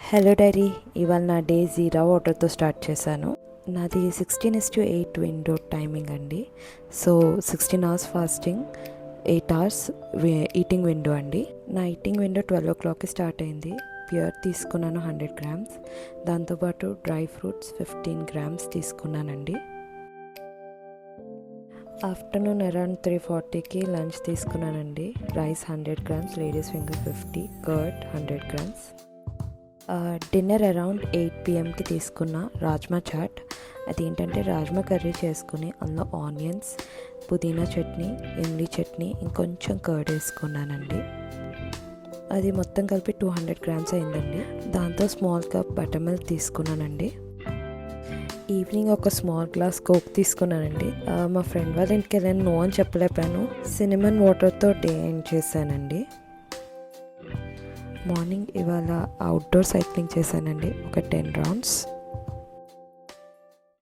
Hello dairy, ఇవాళ నా day 0 వాటర్తో స్టార్ట్ చేశాను. నాది 16:8 విండో టైమింగ్ అండి. So 16 hours fasting, 8 hours eating window అండి. నా ఈటింగ్ విండో 12 o'clockకి స్టార్ట్ అయింది. ప్యూర్ తీసుకున్నాను 100 grams, దాంతోపాటు డ్రై ఫ్రూట్స్ 15 grams తీసుకున్నానండి. ఆఫ్టర్నూన్ అరౌండ్ 3:40కి లంచ్ తీసుకున్నానండి. Rice 100 grams, ladies finger 50, curd 100 grams. Dinner around 8 pmకి తీసుకున్న రాజ్మా చాట్. అదేంటంటే రాజ్మా కర్రీ చేసుకుని అందులో ఆనియన్స్, పుదీనా చట్నీ, ఇమ్లీ చట్నీ, ఇంకొంచెం కర్డ్ వేసుకున్నానండి. అది మొత్తం కలిపి 200 grams అయిందండి. దాంతో స్మాల్ కప్ బటర్ మిల్క్ తీసుకున్నానండి. ఈవినింగ్ ఒక స్మాల్ గ్లాస్ కోక్ తీసుకున్నానండి. మా ఫ్రెండ్ వాళ్ళ ఇంటికి వెళ్ళాను, నో అని చెప్పలేపాను. సినిమన్ వాటర్తో డే ఎండ్ చేశానండి. మార్నింగ్ ఇవాళ అవుట్డోర్ సైక్లింగ్ చేశానండి, ఒక 10 rounds.